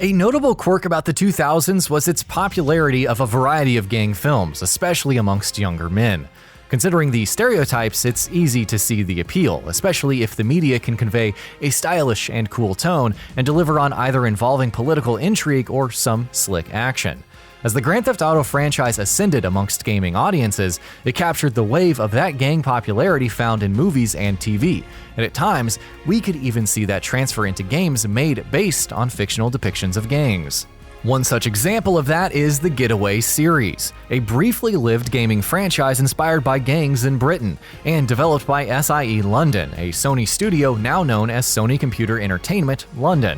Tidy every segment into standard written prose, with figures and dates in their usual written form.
A notable quirk about the 2000s was its popularity of a variety of gang films, especially amongst younger men. Considering the stereotypes, it's easy to see the appeal, especially if the media can convey a stylish and cool tone and deliver on either involving political intrigue or some slick action. As the Grand Theft Auto franchise ascended amongst gaming audiences, it captured the wave of that gang popularity found in movies and TV, and at times, we could even see that transfer into games made based on fictional depictions of gangs. One such example of that is the Getaway series, a briefly lived gaming franchise inspired by gangs in Britain, and developed by SIE London, a Sony studio now known as Sony Computer Entertainment London.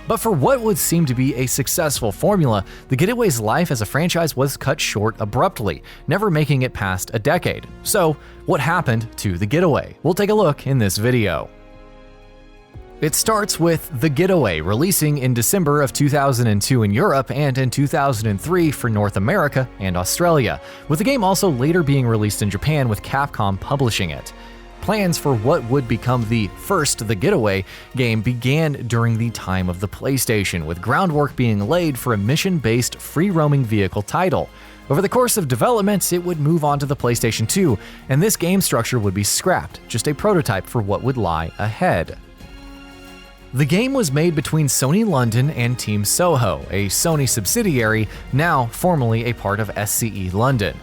But for what would seem to be a successful formula, the Getaway's life as a franchise was cut short abruptly, never making it past a decade. So, what happened to the Getaway? We'll take a look in this video. It starts with The Getaway, releasing in December of 2002 in Europe and in 2003 for North America and Australia, with the game also later being released in Japan with Capcom publishing it. Plans for what would become the first The Getaway game began during the time of the PlayStation, with groundwork being laid for a mission-based free-roaming vehicle title. Over the course of development, it would move on to the PlayStation 2, and this game structure would be scrapped, just a prototype for what would lie ahead. The game was made between Sony London and Team Soho, a Sony subsidiary now formerly a part of SIE London.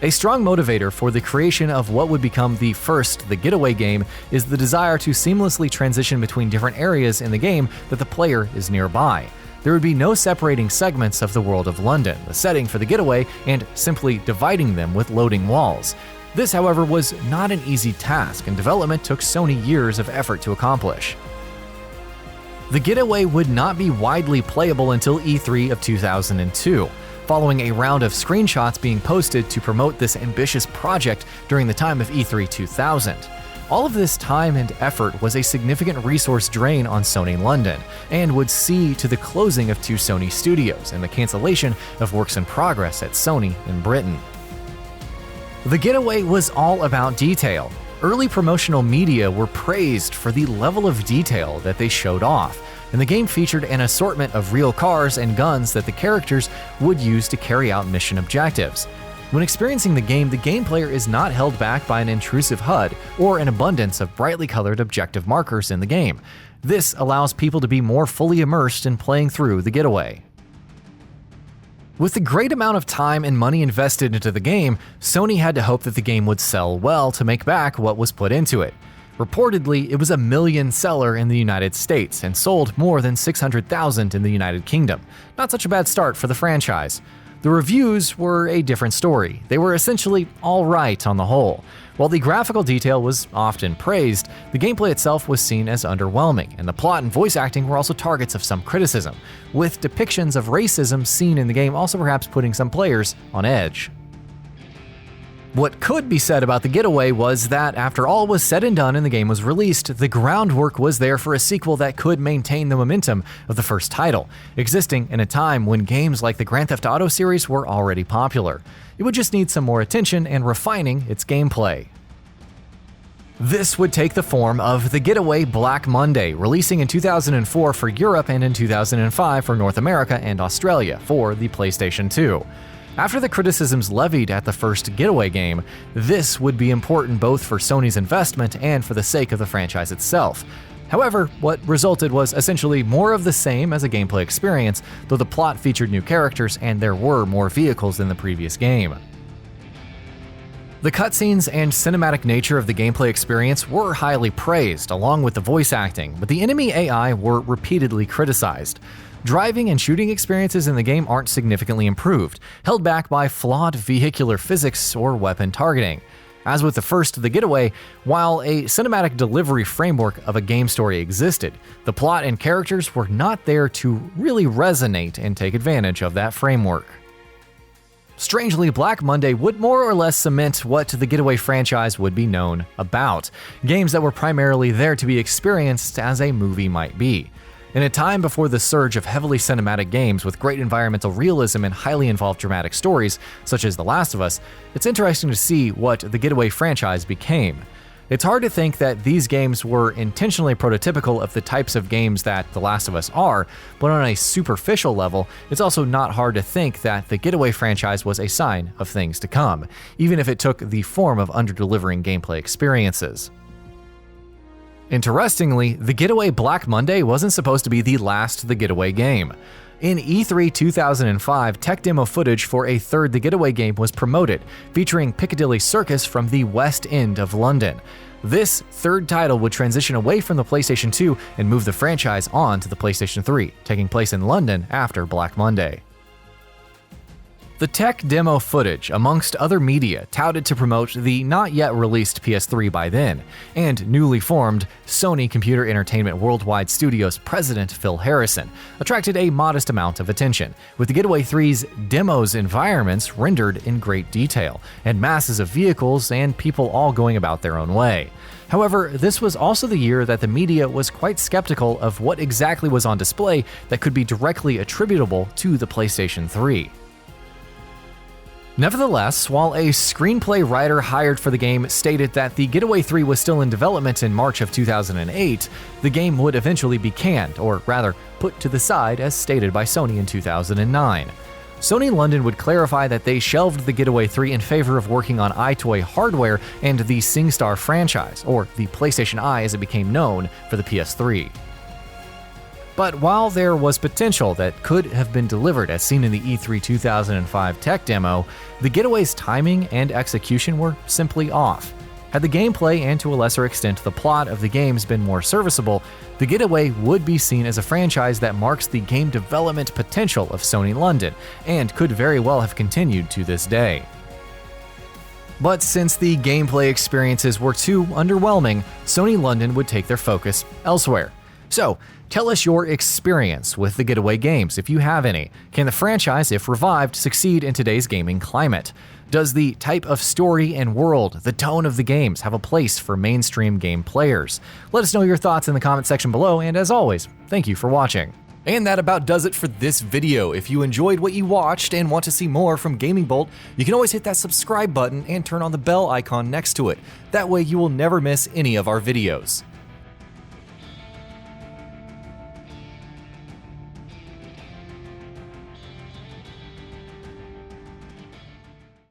A strong motivator for the creation of what would become the first The Getaway game is the desire to seamlessly transition between different areas in the game that the player is nearby. There would be no separating segments of the world of London, the setting for The Getaway, and simply dividing them with loading walls. This, however, was not an easy task, and development took Sony years of effort to accomplish. The Getaway would not be widely playable until E3 of 2002. Following a round of screenshots being posted to promote this ambitious project during the time of E3 2000. All of this time and effort was a significant resource drain on Sony London, and would see to the closing of 2 Sony studios and the cancellation of works in progress at Sony in Britain. The Getaway was all about detail. Early promotional media were praised for the level of detail that they showed off, and the game featured an assortment of real cars and guns that the characters would use to carry out mission objectives. When experiencing the game player is not held back by an intrusive HUD or an abundance of brightly colored objective markers in the game. This allows people to be more fully immersed in playing through the Getaway. With the great amount of time and money invested into the game, Sony had to hope that the game would sell well to make back what was put into it. Reportedly, it was a million seller in the United States and sold more than 600,000 in the United Kingdom. Not such a bad start for the franchise. The reviews were a different story. They were essentially all right on the whole. While the graphical detail was often praised, the gameplay itself was seen as underwhelming, and the plot and voice acting were also targets of some criticism, with depictions of racism seen in the game also perhaps putting some players on edge. What could be said about the Getaway was that after all was said and done and the game was released, the groundwork was there for a sequel that could maintain the momentum of the first title, existing in a time when games like the Grand Theft Auto series were already popular. It would just need some more attention and refining its gameplay. This would take the form of The Getaway Black Monday, releasing in 2004 for Europe and in 2005 for North America and Australia for the PlayStation 2. After the criticisms levied at the first Getaway game, this would be important both for Sony's investment and for the sake of the franchise itself. However, what resulted was essentially more of the same as a gameplay experience, though the plot featured new characters and there were more vehicles than the previous game. The cutscenes and cinematic nature of the gameplay experience were highly praised, along with the voice acting, but the enemy AI were repeatedly criticized. Driving and shooting experiences in the game aren't significantly improved, held back by flawed vehicular physics or weapon targeting. As with the first The Getaway, while a cinematic delivery framework of a game story existed, the plot and characters were not there to really resonate and take advantage of that framework. Strangely, Black Monday would more or less cement what the Getaway franchise would be known about, games that were primarily there to be experienced as a movie might be. In a time before the surge of heavily cinematic games with great environmental realism and highly involved dramatic stories, such as The Last of Us, it's interesting to see what the Getaway franchise became. It's hard to think that these games were intentionally prototypical of the types of games that The Last of Us are, but on a superficial level, it's also not hard to think that the Getaway franchise was a sign of things to come, even if it took the form of under-delivering gameplay experiences. Interestingly, The Getaway Black Monday wasn't supposed to be the last The Getaway game. In E3 2005, tech demo footage for a third The Getaway game was promoted, featuring Piccadilly Circus from the West End of London. This third title would transition away from the PlayStation 2 and move the franchise on to the PlayStation 3, taking place in London after Black Monday. The tech demo footage, amongst other media, touted to promote the not-yet-released PS3 by then, and newly formed Sony Computer Entertainment Worldwide Studios president Phil Harrison, attracted a modest amount of attention, with the Getaway 3's demo's environments rendered in great detail, and masses of vehicles and people all going about their own way. However, this was also the year that the media was quite skeptical of what exactly was on display that could be directly attributable to the PlayStation 3. Nevertheless, while a screenplay writer hired for the game stated that The Getaway 3 was still in development in March of 2008, the game would eventually be canned, or rather, put to the side as stated by Sony in 2009. Sony London would clarify that they shelved The Getaway 3 in favor of working on iToy hardware and the SingStar franchise, or the PlayStation Eye as it became known, for the PS3. But while there was potential that could have been delivered as seen in the E3 2005 tech demo, The Getaway's timing and execution were simply off. Had the gameplay and to a lesser extent the plot of the games been more serviceable, The Getaway would be seen as a franchise that marks the game development potential of Sony London, and could very well have continued to this day. But since the gameplay experiences were too underwhelming, Sony London would take their focus elsewhere. So, tell us your experience with the Getaway games, if you have any. Can the franchise, if revived, succeed in today's gaming climate? Does the type of story and world, the tone of the games, have a place for mainstream game players? Let us know your thoughts in the comment section below, and as always, thank you for watching. And that about does it for this video. If you enjoyed what you watched and want to see more from Gaming Bolt, you can always hit that subscribe button and turn on the bell icon next to it. That way you will never miss any of our videos.